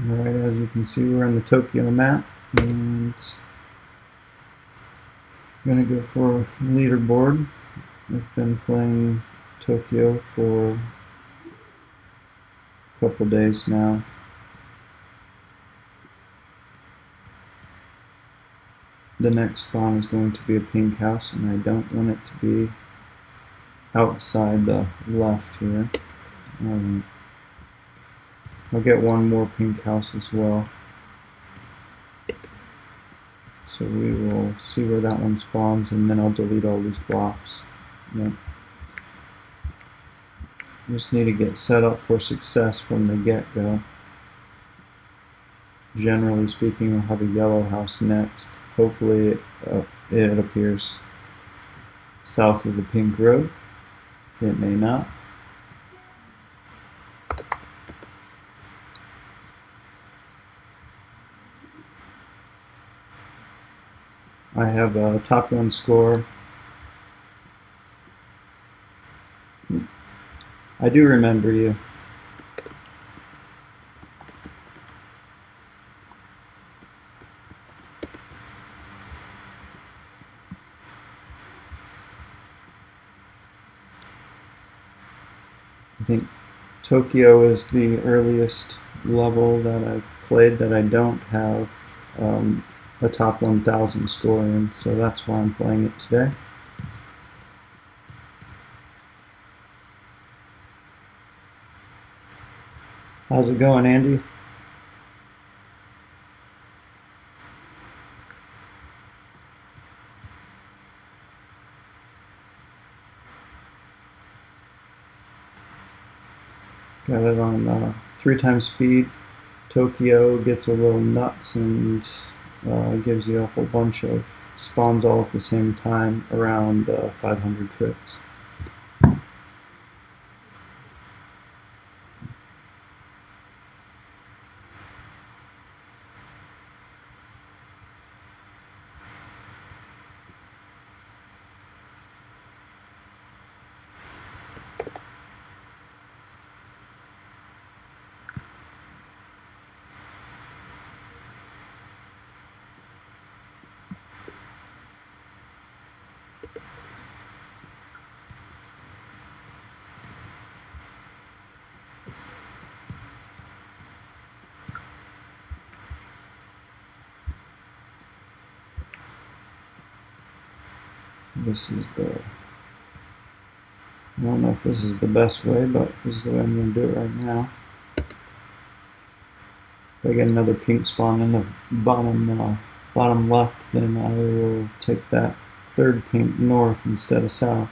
Alright, as you can see, we're on the Tokyo map, and I'm going to go for Leaderboard. I've been playing Tokyo for a couple days now. The next spawn is going to be a pink house, and I don't want it to be outside the left here. I'll get one more pink house as well. So we will see where that one spawns, and then I'll delete all these blocks. Yep. Just need to get set up for success from the get-go. Generally speaking, we'll have a yellow house next. Hopefully it appears south of the pink road. It may not. I have a top 1 score. I do remember you. I think Tokyo is the earliest level that I've played that I don't have a top 1000 score in, so that's why I'm playing it today. How's it going, Andy? Got it on 3 times speed. Tokyo gets a little nuts and gives you a whole bunch of spawns all at the same time, around 500 trips. This is I don't know if this is the best way, but this is the way I'm going to do it right now. If I get another pink spawn in the bottom left, then I will take that 3rd pink north instead of south.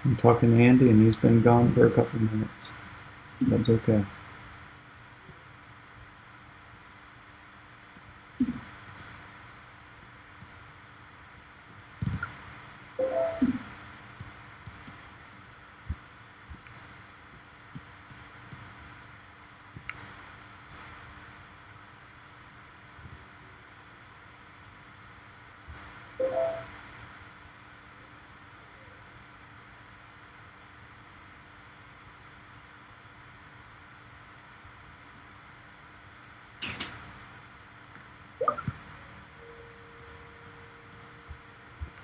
I'm talking to Andy, and he's been gone for a couple minutes. That's okay.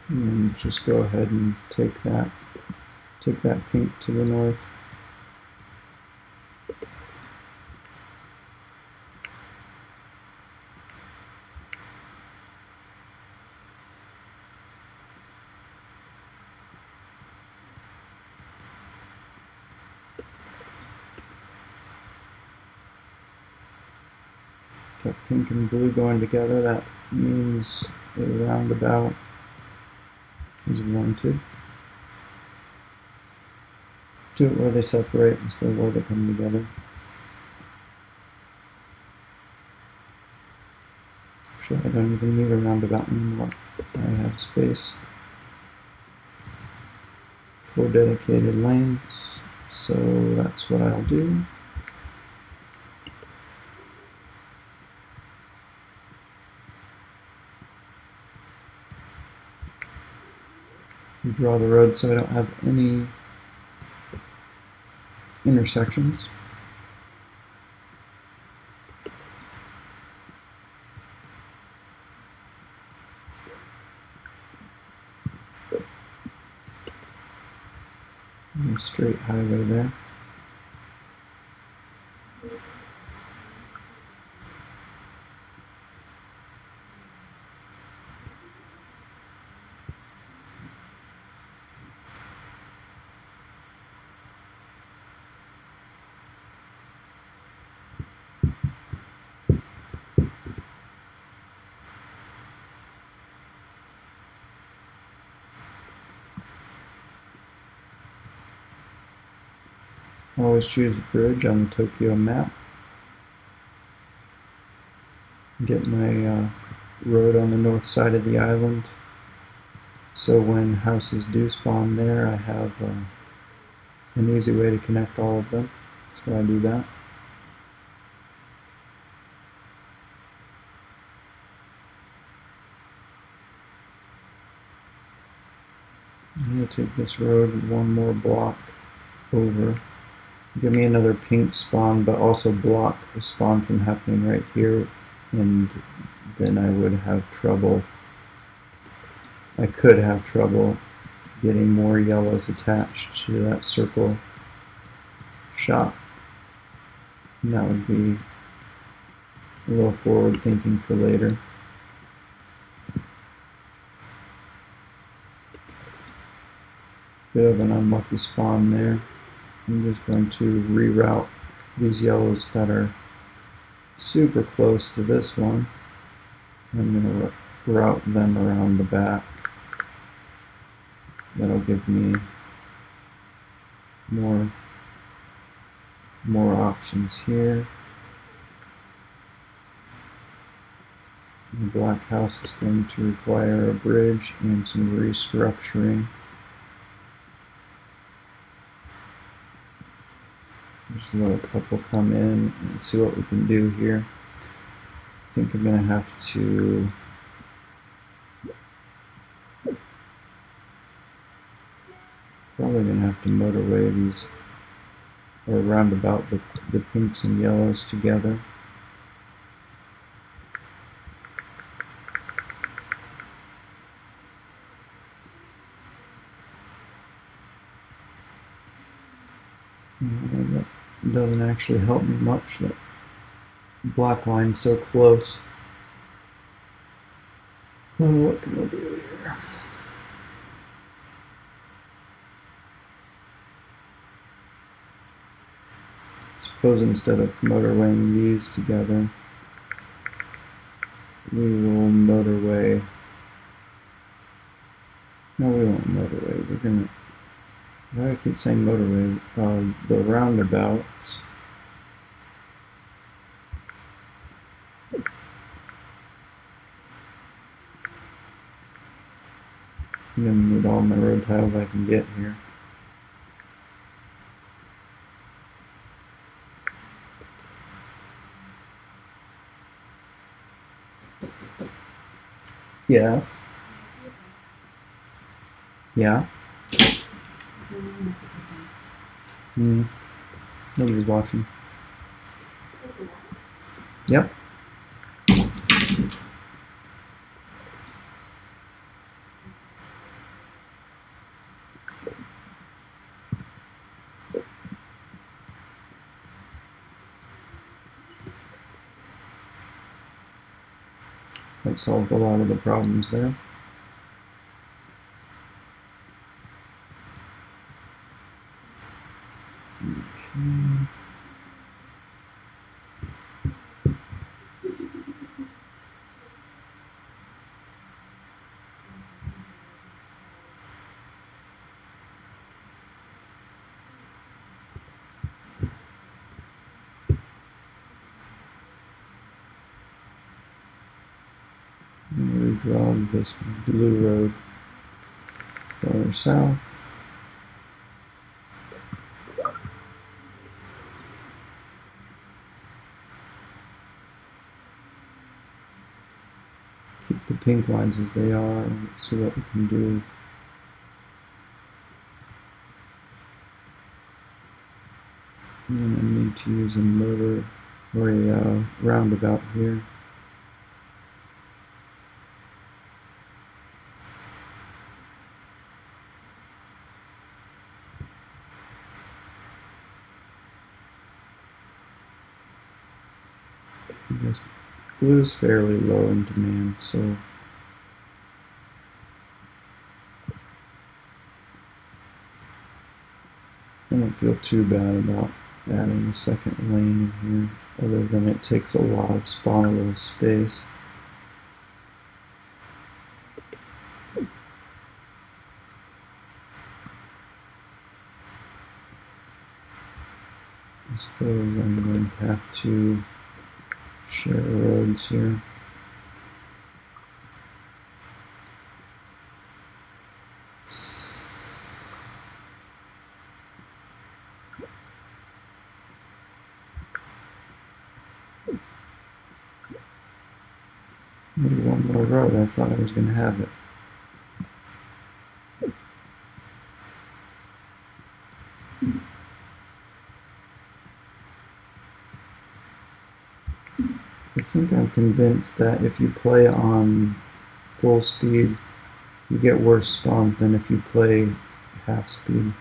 And just go ahead and take that pink to the north. Got pink and blue going together. That means a roundabout is warranted. Do it where they separate instead of where they come together. Actually, I don't even need a roundabout anymore. I have space for dedicated lanes, so that's what I'll do. Draw the road so I don't have any intersections. And a straight highway there. Always choose a bridge on the Tokyo map. Get my road on the north side of the island, so when houses do spawn there, I have an easy way to connect all of them. So I do that. I'm going to take this road one more block over. Give me another pink spawn, but also block the spawn from happening right here, and then I would have trouble. I could have trouble getting more yellows attached to that circle shot. And that would be a little forward thinking for later. Bit of an unlucky spawn there. I'm just going to reroute these yellows that are super close to this one. I'm going to route them around the back. That'll give me more options here. The black house is going to require a bridge and some restructuring. Just let a couple come in and see what we can do here. I think I'm going to have to motorway these, or roundabout the pinks and yellows together. That doesn't actually help me much, that black line so close. Oh, what can I do here? Suppose instead of motorwaying these together, we will motorway. No, we won't motorway. We're gonna. Why do I keep saying motorway? The roundabouts. I'm gonna need all my road tiles I can get here. Yes. Yeah. Nobody's watching. Yep. That solved a lot of the problems there. Redraw this blue road further south. Keep the pink lines as they are. Let's see what we can do And I need to use a motor or a roundabout here. I guess blue is fairly low in demand, so I don't feel too bad about adding the second lane in here, other than it takes a lot of spawnable space. I suppose I'm going to have to share roads here. Maybe one more road. I thought I was going to have it. I think I'm convinced that if you play on full speed, you get worse spawns than if you play half speed.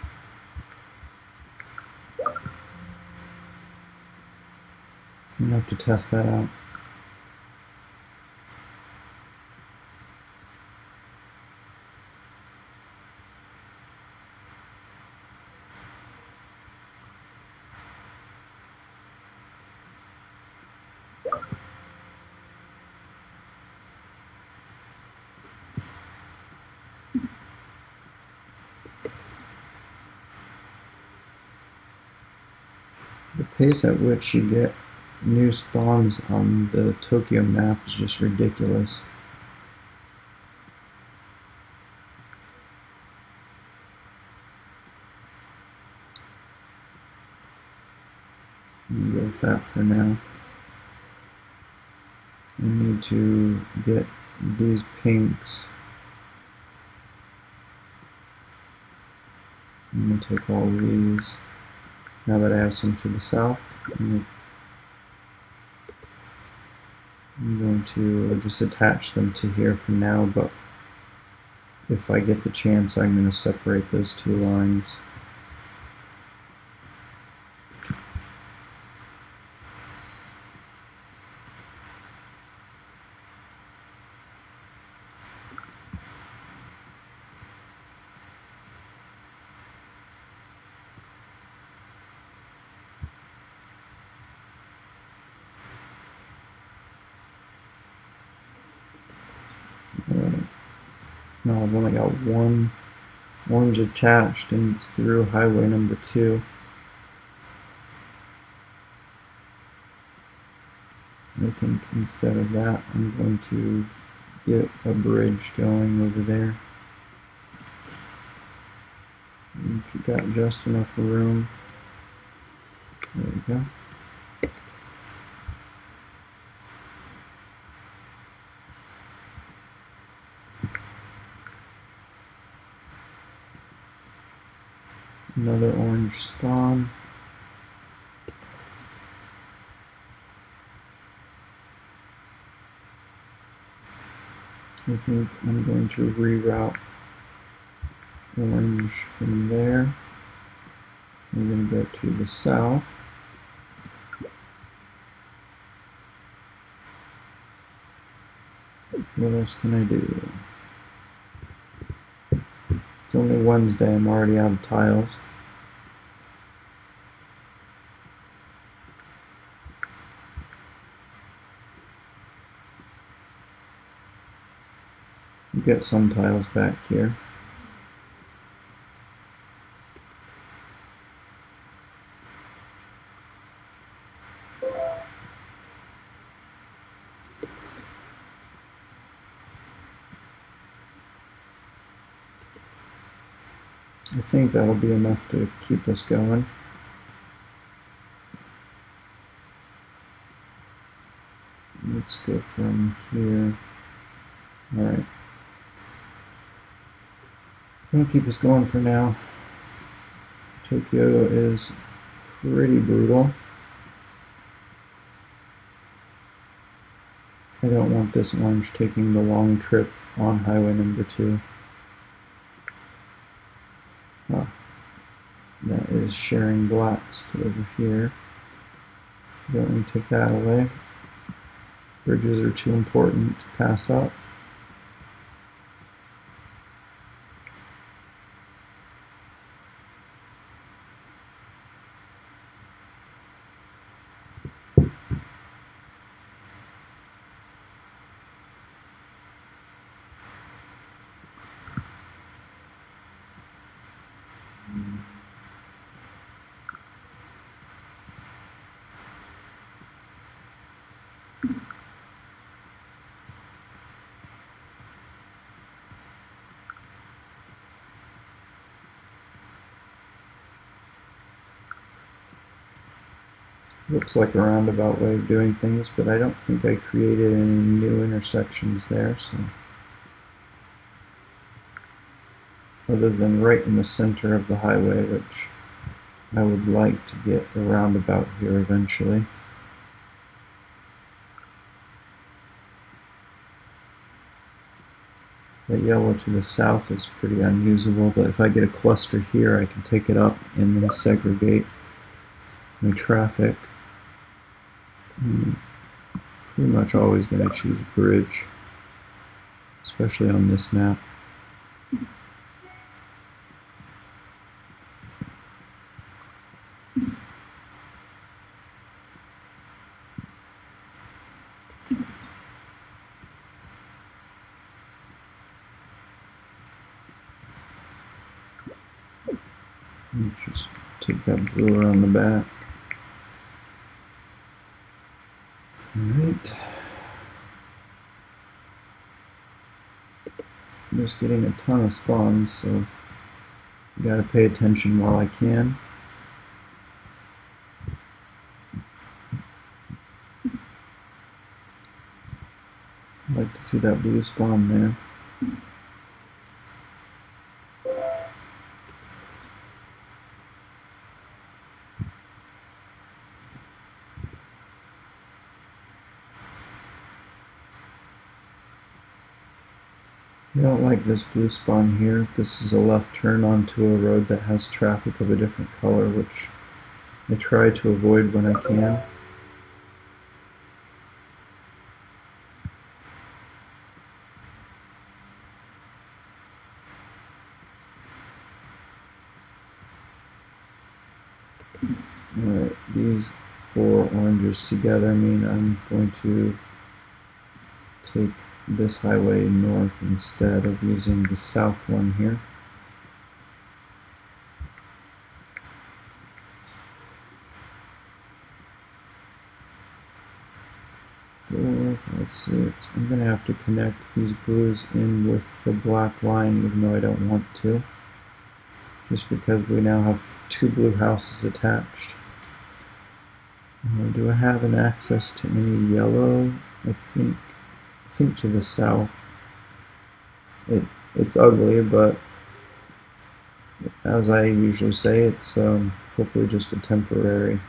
I'm going to have to test that out. The pace at which you get new spawns on the Tokyo map is just ridiculous. I'm going to go with that for now. I need to get these pinks. I'm going to take all of these. Now that I have some to the south, I'm going to just attach them to here for now, but if I get the chance, I'm going to separate those two lines. No, I've only got one orange attached, and it's through highway number 2. I think instead of that, I'm going to get a bridge going over there. And we've got just enough room. There we go. Another orange spawn. I think I'm going to reroute orange from there. I'm going to go to the south. What else can I do? It's only Wednesday, I'm already out of tiles. You get some tiles back here. I think that'll be enough to keep us going. Let's go from here. Alright. That'll keep us going for now. Tokyo is pretty brutal. I don't want this orange taking the long trip on highway number 2. Oh, that is sharing blast over here. Don't take that away. Bridges are too important to pass up. Looks like a roundabout way of doing things, but I don't think I created any new intersections there, so other than right in the center of the highway, which I would like to get a roundabout here eventually. The yellow to the south is pretty unusable, but if I get a cluster here, I can take it up and then segregate my traffic. I'm pretty much always going to choose bridge, especially on this map. Just take that blue around the back. Alright. I'm just getting a ton of spawns, so gotta pay attention while I can. I'd like to see that blue spawn there. I don't like this blue spawn here. This is a left turn onto a road that has traffic of a different color, which I try to avoid when I can. Alright, these 4 oranges together mean I'm going to take this highway north instead of using the south one here. 4, 5, 6. I'm going to have to connect these blues in with the black line, even though I don't want to, just because we now have 2 blue houses attached. Do I have an access to any yellow? I think to the south. It's ugly, but as I usually say, it's hopefully just a temporary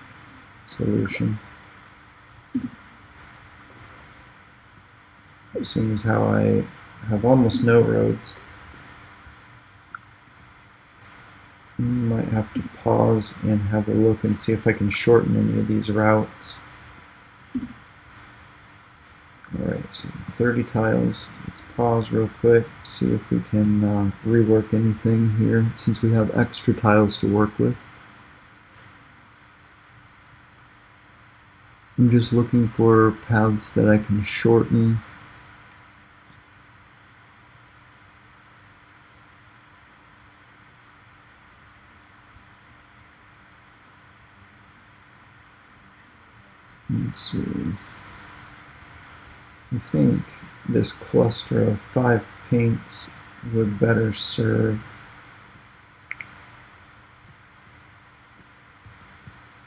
solution. Seeing as how I have almost no roads, I might have to pause and have a look and see if I can shorten any of these routes. Alright, so 30 tiles. Let's pause real quick, see if we can rework anything here since we have extra tiles to work with. I'm just looking for paths that I can shorten. Let's see. I think this cluster of 5 paints would better serve.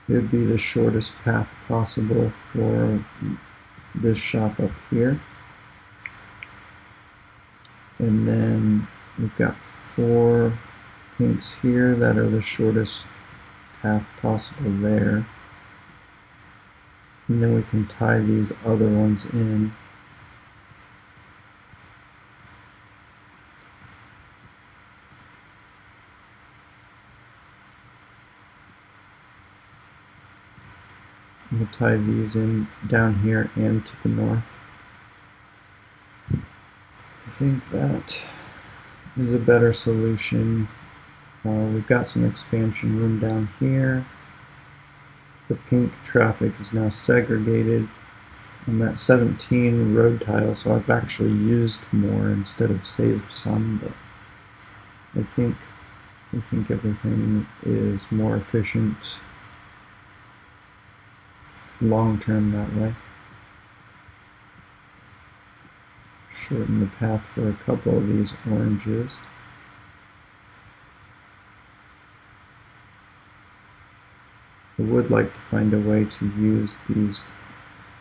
It would be the shortest path possible for this shop up here. And then we've got 4 paints here that are the shortest path possible there. And then we can tie these other ones in. We'll tie these in down here and to the north. I think that is a better solution. We've got some expansion room down here. The pink traffic is now segregated. I'm at 17 road tiles, so I've actually used more instead of saved some, but I think everything is more efficient long term that way. Shorten the path for a couple of these oranges. I would like to find a way to use these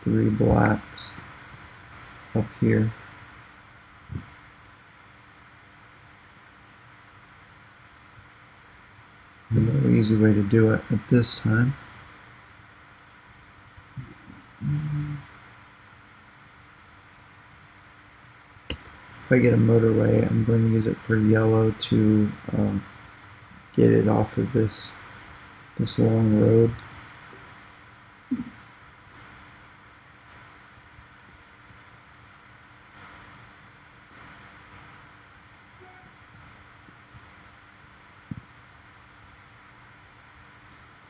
3 blacks up here. No easy way to do it at this time. If I get a motorway, I'm going to use it for yellow to get it off of this long road.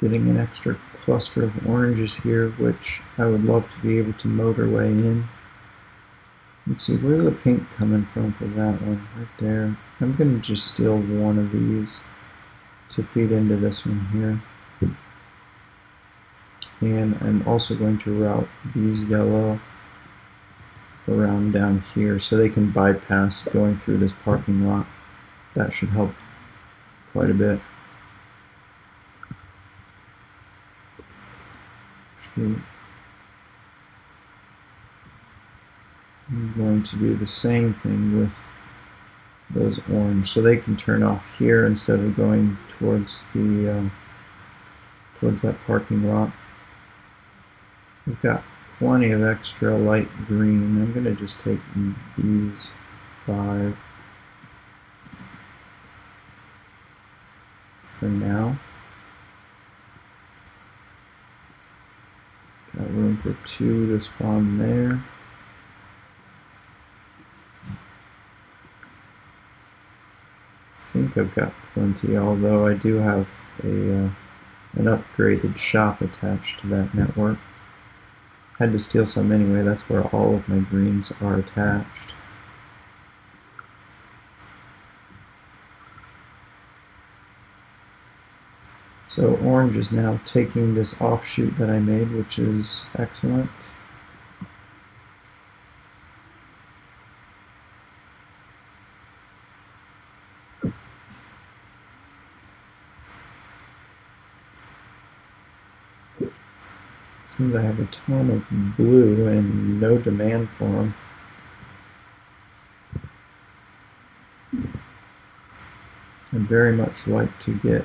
Getting an extra cluster of oranges here, which I would love to be able to motorway in. Let's see, where's the pink coming from for that one? Right there. I'm going to just steal one of these to feed into this one here. And I'm also going to route these yellow around down here so they can bypass going through this parking lot. That should help quite a bit. I'm going to do the same thing with those orange, so they can turn off here instead of going towards the towards that parking lot. We've got plenty of extra light green. I'm going to just take these 5 for now. Got room for 2 to spawn there. I think I've got plenty, although I do have an upgraded shop attached to that network. Had to steal some anyway, that's where all of my greens are attached. So orange is now taking this offshoot that I made, which is excellent. Seems I have a ton of blue and no demand for them. I'd very much like to get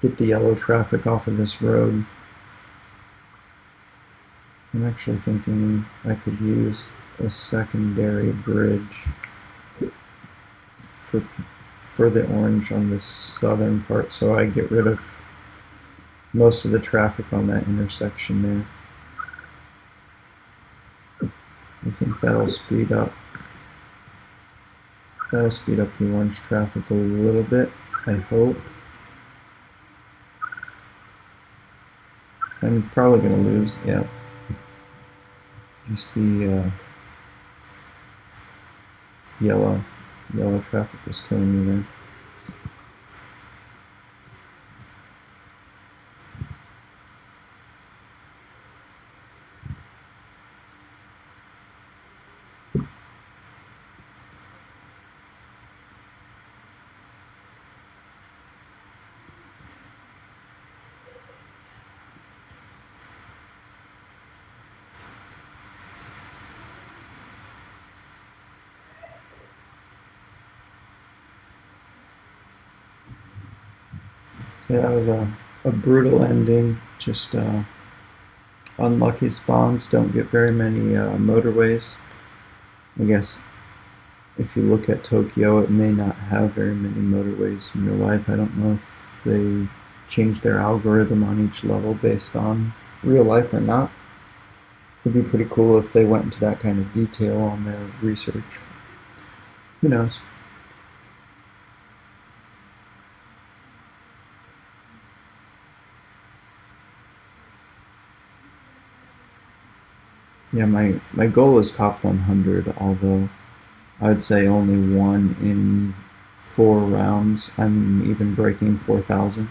the yellow traffic off of this road. I'm actually thinking I could use a secondary bridge for the orange on this southern part, so I get rid of most of the traffic on that intersection there. I think that'll speed up the orange traffic a little bit, I hope. I'm probably going to lose, yeah. Just the yellow traffic is killing me there. Yeah, that was a brutal ending. Just unlucky spawns. Don't get very many motorways. I guess if you look at Tokyo, it may not have very many motorways in real life. I don't know if they changed their algorithm on each level based on real life or not. It'd be pretty cool if they went into that kind of detail on their research. Who knows? Yeah, my goal is top 100, although I'd say only one in 4 rounds. I'm even breaking 4,000.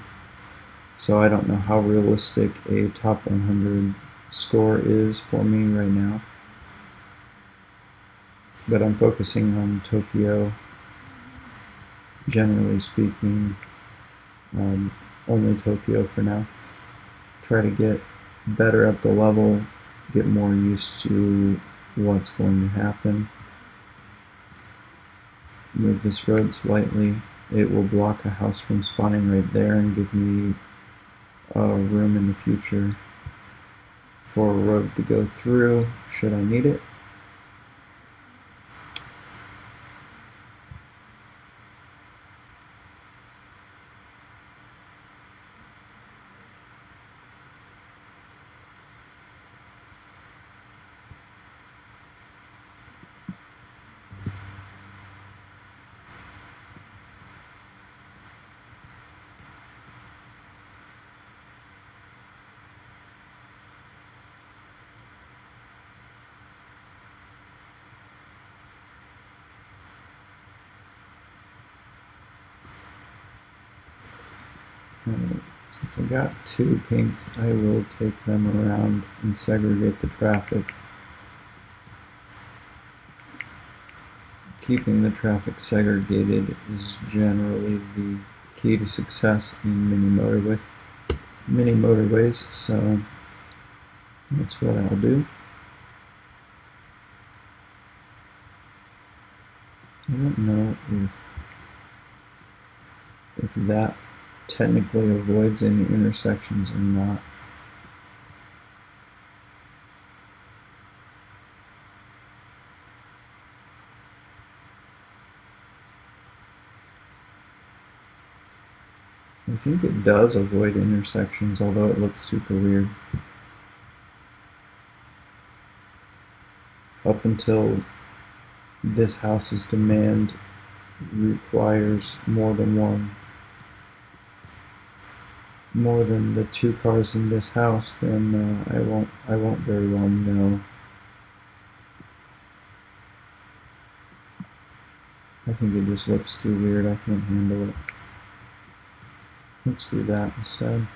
So I don't know how realistic a top 100 score is for me right now. But I'm focusing on Tokyo, generally speaking. Only Tokyo for now. Try to get better at the level, get more used to what's going to happen. Move this road slightly. It will block a house from spawning right there and give me room in the future for a road to go through should I need it. Since I got 2 pinks, I will take them around and segregate the traffic. Keeping the traffic segregated is generally the key to success in mini motorways, so that's what I'll do. I don't know if that technically avoids any intersections or not. I think it does avoid intersections, although it looks super weird. Up until this house's demand requires more than the 2 cars in this house, then I won't very well know. I think it just looks too weird. I can't handle it. Let's do that instead.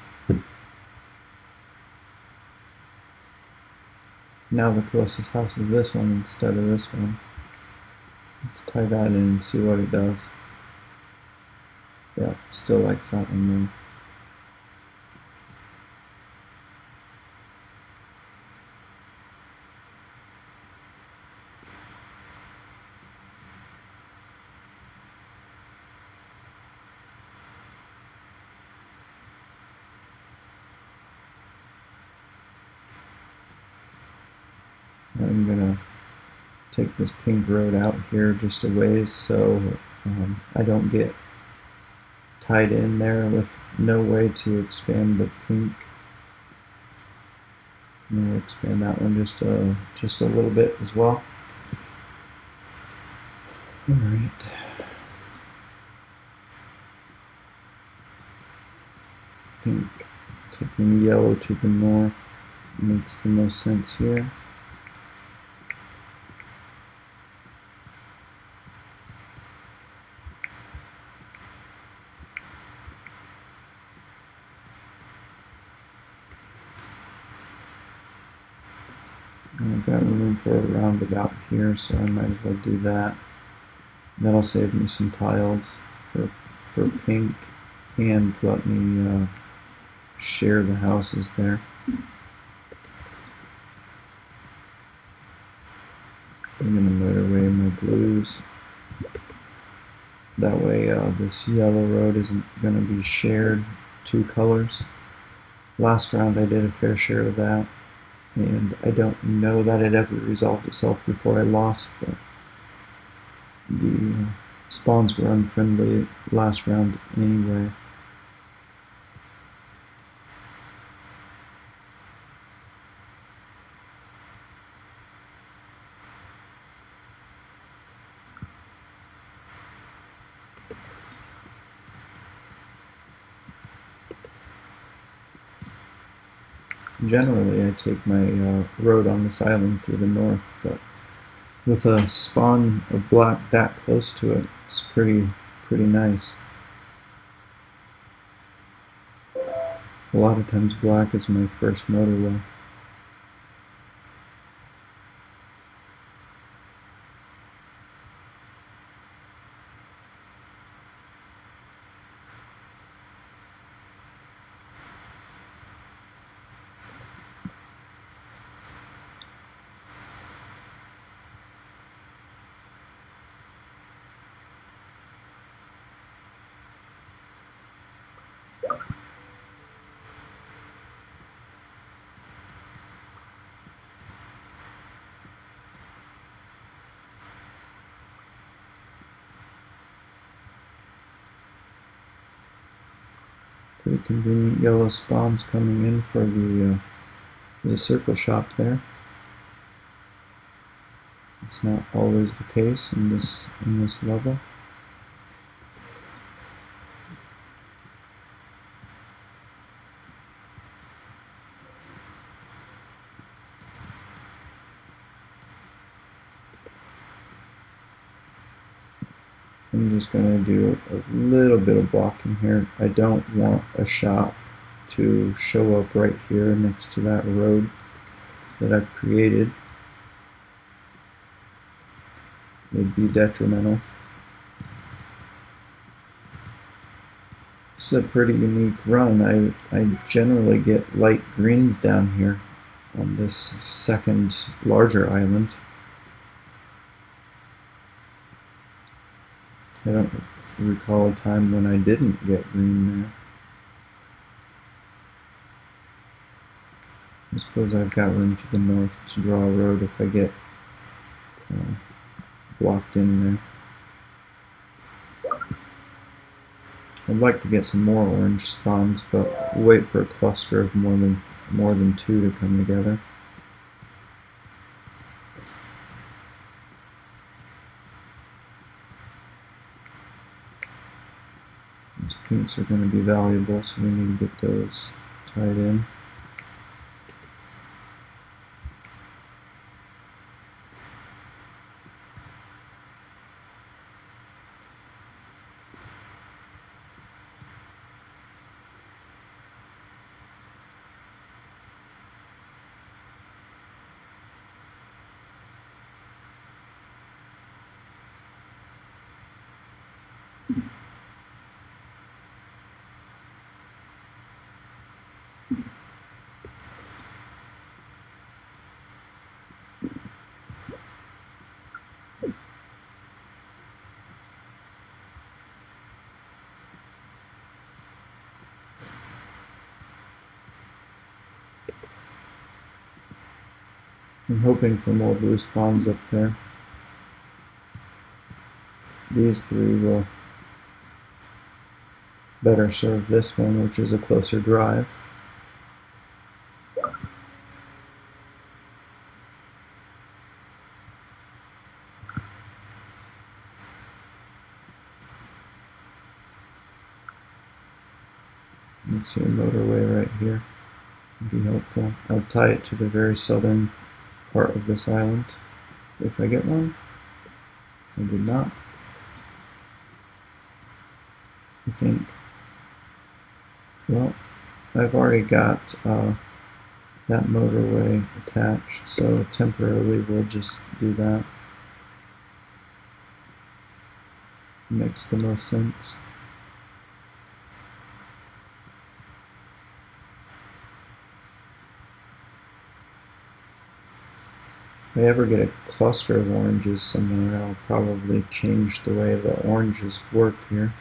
Now the closest house is this one instead of this one. Let's tie that in and see what it does. Yeah, still likes that one more. I'm gonna take this pink road out here just a ways so I don't get tied in there with no way to expand the pink. I'm gonna expand that one just a little bit as well. All right. I think taking yellow to the north makes the most sense here. I've got room for a roundabout here, so I might as well do that. That'll save me some tiles for pink and let me share the houses there. I'm going to motorway my blues. That way this yellow road isn't going to be shared two colors. Last round I did a fair share of that, and I don't know that it ever resolved itself before I lost, but the spawns were unfriendly last round anyway. Generally, I take my road on this island through the north, but with a spawn of black that close to it, it's pretty nice. A lot of times black is my first motorway. Pretty convenient yellow spawns coming in for the circle shop there. It's not always the case in this level. I'm just going to do a little bit of blocking here. I don't want a shot to show up right here next to that road that I've created. It'd be detrimental. This is a pretty unique run. I generally get light greens down here on this second larger island. I don't recall a time when I didn't get green there. I suppose I've got room to the north to draw a road if I get blocked in there. I'd like to get some more orange spawns, but wait for a cluster of more than two to come together. These pinks are going to be valuable, so we need to get those tied in. I'm hoping for more blue spawns up there. These three will better serve this one, which is a closer drive. Let's see a motorway right here. Would be helpful. I'll tie it to the very southern part of this island if I get one. I did not. I think. Well, I've already got that motorway attached, so temporarily we'll just do that. Makes the most sense. If I ever get a cluster of oranges somewhere, I'll probably change the way the oranges work here.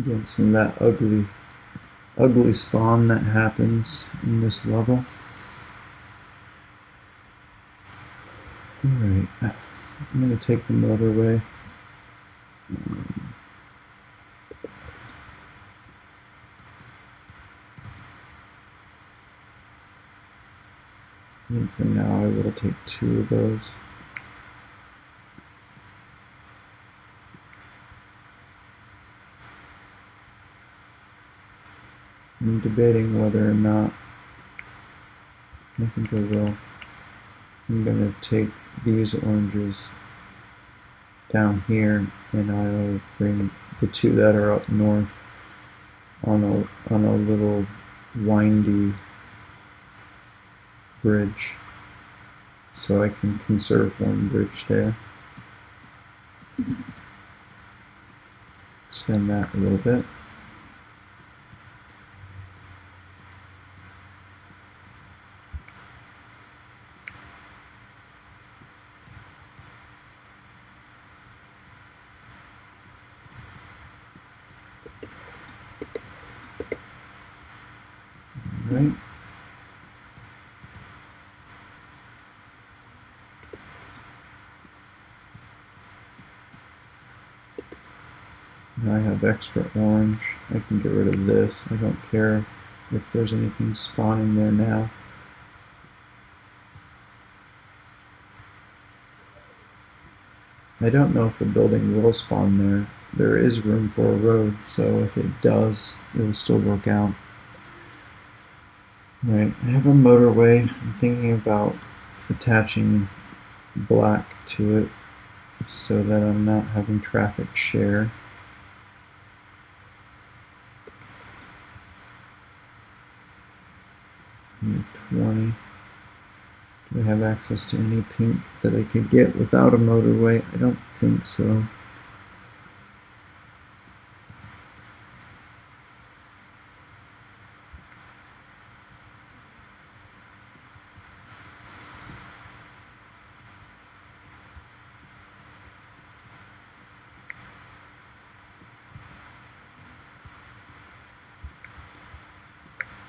Again, some of that ugly spawn that happens in this level. Alright, I'm going to take the motorway. And for now I will take 2 of those. I'm debating whether or not, I think I will. I'm going to take these oranges down here and I'll bring the 2 that are up north on a little windy bridge, so I can conserve 1 bridge there. Extend that a little bit. Right. Now I have extra orange. I can get rid of this. I don't care if there's anything spawning there now. I don't know if a building will spawn there. There is room for a road, so if it does, it will still work out. Right, I have a motorway. I'm thinking about attaching black to it so that I'm not having traffic share. I have 20. Do I have access to any pink that I could get without a motorway? I don't think so.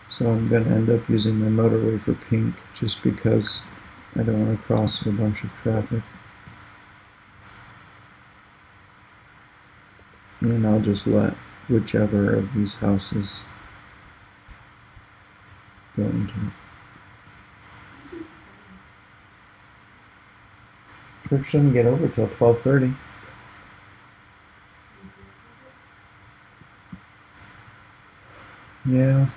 So I'm going to end up using my motorway for pink just because I don't want to cross a bunch of traffic. And I'll just let whichever of these houses go into it. Church doesn't get over till 12:30. Yeah.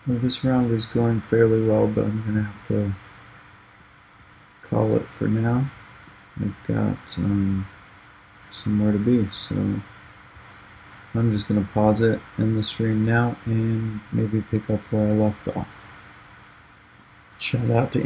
Well, this round is going fairly well, but I'm going to have to call it for now. I've got somewhere to be, so I'm just going to pause it in the stream now and maybe pick up where I left off. Shout out to